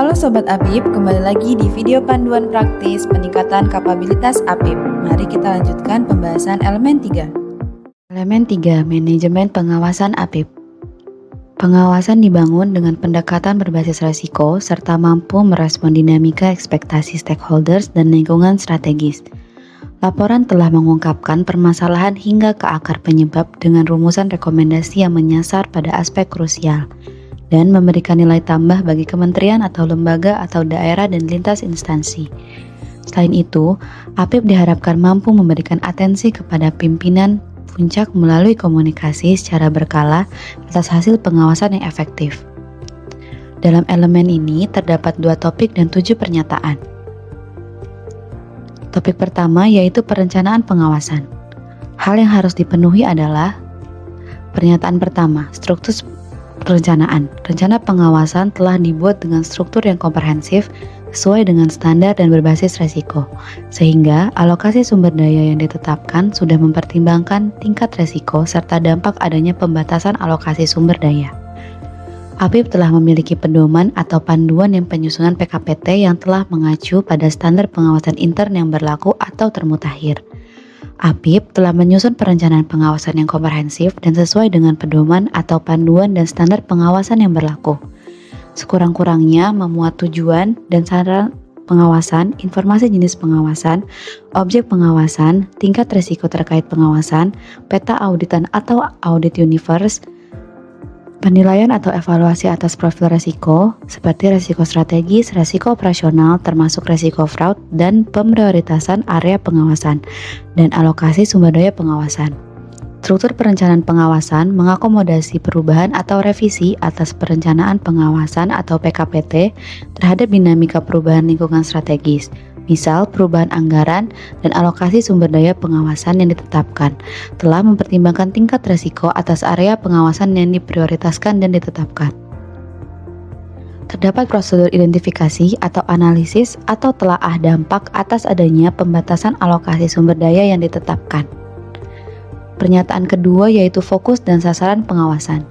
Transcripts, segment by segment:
Halo Sobat APIP, kembali lagi di video panduan praktis peningkatan kapabilitas APIP. Mari kita lanjutkan pembahasan elemen 3. Elemen 3, manajemen pengawasan APIP. Pengawasan dibangun dengan pendekatan berbasis risiko serta mampu merespon dinamika ekspektasi stakeholders dan lingkungan strategis. Laporan telah mengungkapkan permasalahan hingga ke akar penyebab dengan rumusan rekomendasi yang menyasar pada aspek krusial dan memberikan nilai tambah bagi kementerian atau lembaga atau daerah dan lintas instansi. Selain itu, APIP diharapkan mampu memberikan atensi kepada pimpinan puncak melalui komunikasi secara berkala atas hasil pengawasan yang efektif. Dalam elemen ini terdapat 2 topik dan 7 pernyataan. Topik pertama yaitu perencanaan pengawasan. Hal yang harus dipenuhi adalah pernyataan pertama, struktur perencanaan. Rencana pengawasan telah dibuat dengan struktur yang komprehensif sesuai dengan standar dan berbasis resiko, sehingga alokasi sumber daya yang ditetapkan sudah mempertimbangkan tingkat resiko serta dampak adanya pembatasan alokasi sumber daya. APIP telah memiliki pedoman atau panduan yang penyusunan PKPT yang telah mengacu pada standar pengawasan intern yang berlaku atau termutakhir. APIP telah menyusun perencanaan pengawasan yang komprehensif dan sesuai dengan pedoman atau panduan dan standar pengawasan yang berlaku. Sekurang-kurangnya memuat tujuan dan saran pengawasan, informasi jenis pengawasan, objek pengawasan, tingkat risiko terkait pengawasan, peta auditan atau audit universe, penilaian atau evaluasi atas profil risiko seperti risiko strategis, risiko operasional termasuk risiko fraud, dan pemprioritasan area pengawasan dan alokasi sumber daya pengawasan. Struktur perencanaan pengawasan mengakomodasi perubahan atau revisi atas perencanaan pengawasan atau PKPT terhadap dinamika perubahan lingkungan strategis, misal perubahan anggaran dan alokasi sumber daya pengawasan yang ditetapkan, telah mempertimbangkan tingkat risiko atas area pengawasan yang diprioritaskan dan ditetapkan. Terdapat prosedur identifikasi atau analisis atau telaah dampak atas adanya pembatasan alokasi sumber daya yang ditetapkan. Pernyataan kedua yaitu fokus dan sasaran pengawasan.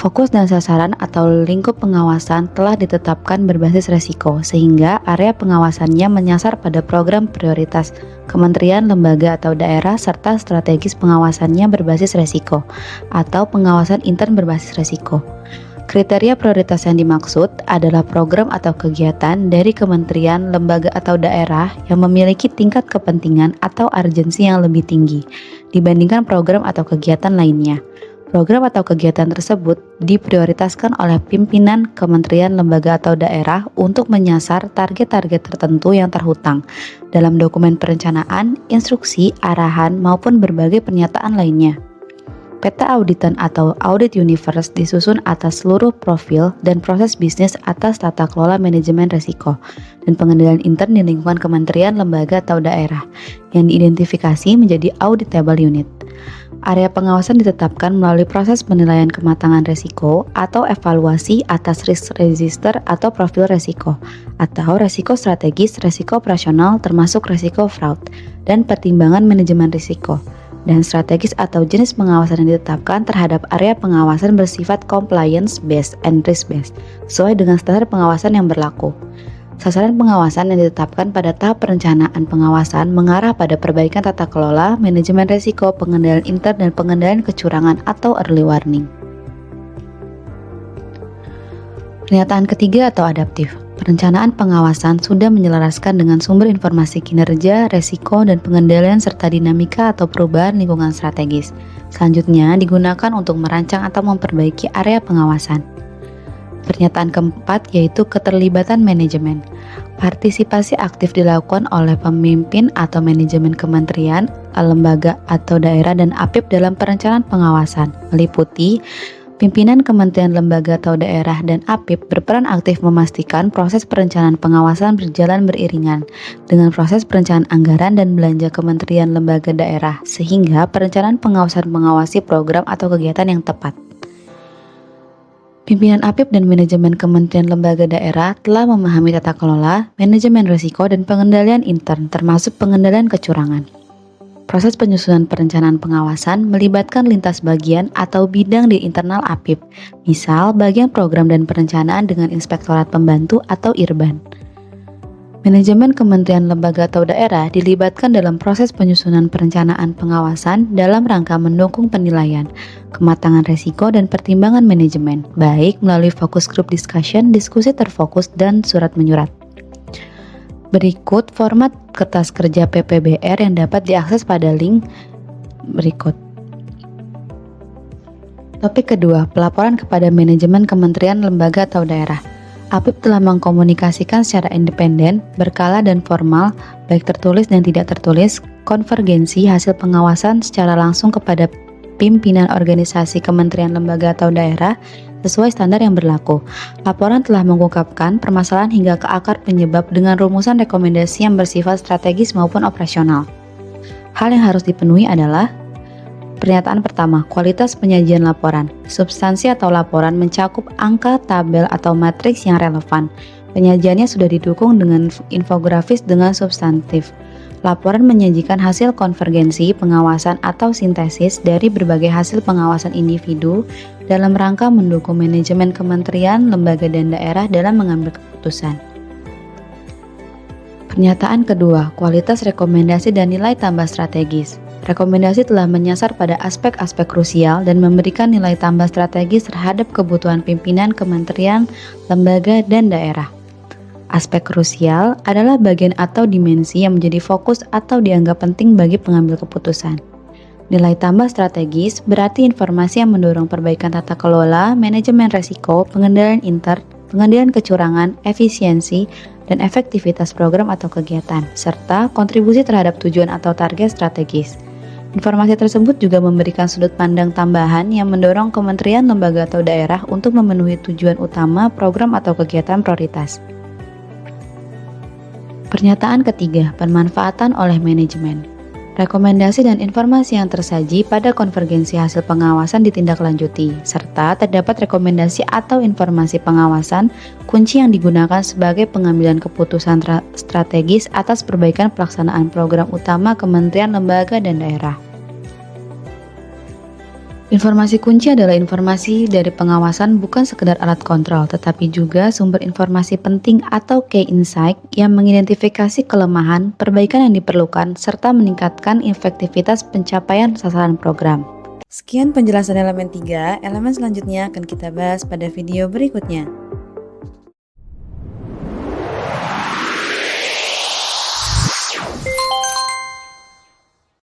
Fokus dan sasaran atau lingkup pengawasan telah ditetapkan berbasis risiko, sehingga area pengawasannya menyasar pada program prioritas kementerian, lembaga, atau daerah, serta strategis pengawasannya berbasis risiko, atau pengawasan intern berbasis risiko. Kriteria prioritas yang dimaksud adalah program atau kegiatan dari kementerian, lembaga, atau daerah yang memiliki tingkat kepentingan atau urgensi yang lebih tinggi dibandingkan program atau kegiatan lainnya. Program atau kegiatan tersebut diprioritaskan oleh pimpinan kementerian, lembaga, atau daerah untuk menyasar target-target tertentu yang terhutang dalam dokumen perencanaan, instruksi, arahan, maupun berbagai pernyataan lainnya. Peta auditan atau audit universe disusun atas seluruh profil dan proses bisnis atas tata kelola manajemen risiko dan pengendalian intern di lingkungan kementerian, lembaga, atau daerah yang diidentifikasi menjadi auditable unit. Area pengawasan ditetapkan melalui proses penilaian kematangan risiko atau evaluasi atas risk register atau profil risiko atau risiko strategis, risiko operasional termasuk risiko fraud, dan pertimbangan manajemen risiko dan strategis atau jenis pengawasan yang ditetapkan terhadap area pengawasan bersifat compliance based and risk based sesuai dengan standar pengawasan yang berlaku. Sasaran pengawasan yang ditetapkan pada tahap perencanaan pengawasan mengarah pada perbaikan tata kelola, manajemen risiko, pengendalian intern, dan pengendalian kecurangan atau early warning. Pernyataan ketiga atau adaptif. Perencanaan pengawasan sudah menyelaraskan dengan sumber informasi kinerja, resiko, dan pengendalian serta dinamika atau perubahan lingkungan strategis. Selanjutnya digunakan untuk merancang atau memperbaiki area pengawasan. Pernyataan keempat yaitu keterlibatan manajemen. Partisipasi aktif dilakukan oleh pemimpin atau manajemen kementerian, lembaga atau daerah dan APIP dalam perencanaan pengawasan, meliputi pimpinan kementerian, lembaga, atau daerah, dan APIP berperan aktif memastikan proses perencanaan pengawasan berjalan beriringan dengan proses perencanaan anggaran dan belanja kementerian, lembaga, daerah, sehingga perencanaan pengawasan mengawasi program atau kegiatan yang tepat. Pimpinan APIP dan manajemen kementerian, lembaga, daerah telah memahami tata kelola, manajemen risiko, dan pengendalian intern, termasuk pengendalian kecurangan. Proses penyusunan perencanaan pengawasan melibatkan lintas bagian atau bidang di internal APIP, misal bagian program dan perencanaan dengan inspektorat pembantu atau IRBAN. Manajemen kementerian, lembaga, atau daerah dilibatkan dalam proses penyusunan perencanaan pengawasan dalam rangka mendukung penilaian, kematangan resiko, dan pertimbangan manajemen, baik melalui focus group discussion, diskusi terfokus, dan surat menyurat. Berikut format kertas kerja PPBR yang dapat diakses pada link berikut. Topik kedua, pelaporan kepada manajemen kementerian, lembaga, atau daerah. APIP telah mengkomunikasikan secara independen, berkala, dan formal, baik tertulis dan tidak tertulis, konvergensi hasil pengawasan secara langsung kepada pimpinan organisasi kementerian, lembaga, atau daerah sesuai standar yang berlaku. Laporan telah mengungkapkan permasalahan hingga ke akar penyebab dengan rumusan rekomendasi yang bersifat strategis maupun operasional. Hal yang harus dipenuhi adalah: pernyataan pertama, kualitas penyajian laporan. Substansi atau laporan mencakup angka, tabel, atau matriks yang relevan. Penyajiannya sudah didukung dengan infografis dengan substantif. Laporan menyajikan hasil konvergensi, pengawasan, atau sintesis dari berbagai hasil pengawasan individu dalam rangka mendukung manajemen kementerian, lembaga, dan daerah dalam mengambil keputusan. Pernyataan kedua, kualitas rekomendasi dan nilai tambah strategis. Rekomendasi telah menyasar pada aspek-aspek krusial dan memberikan nilai tambah strategis terhadap kebutuhan pimpinan kementerian, lembaga, dan daerah. Aspek krusial adalah bagian atau dimensi yang menjadi fokus atau dianggap penting bagi pengambil keputusan. Nilai tambah strategis berarti informasi yang mendorong perbaikan tata kelola, manajemen resiko, pengendalian kecurangan, efisiensi, dan efektivitas program atau kegiatan, serta kontribusi terhadap tujuan atau target strategis. Informasi tersebut juga memberikan sudut pandang tambahan yang mendorong kementerian, lembaga, atau daerah untuk memenuhi tujuan utama program atau kegiatan prioritas. Pernyataan ketiga, pemanfaatan oleh manajemen. Rekomendasi dan informasi yang tersaji pada konvergensi hasil pengawasan ditindaklanjuti, serta terdapat rekomendasi atau informasi pengawasan kunci yang digunakan sebagai pengambilan keputusan strategis atas perbaikan pelaksanaan program utama kementerian, lembaga, dan daerah. Informasi kunci adalah informasi dari pengawasan, bukan sekedar alat kontrol, tetapi juga sumber informasi penting atau key insight yang mengidentifikasi kelemahan, perbaikan yang diperlukan, serta meningkatkan efektivitas pencapaian sasaran program. Sekian penjelasan elemen 3, elemen selanjutnya akan kita bahas pada video berikutnya.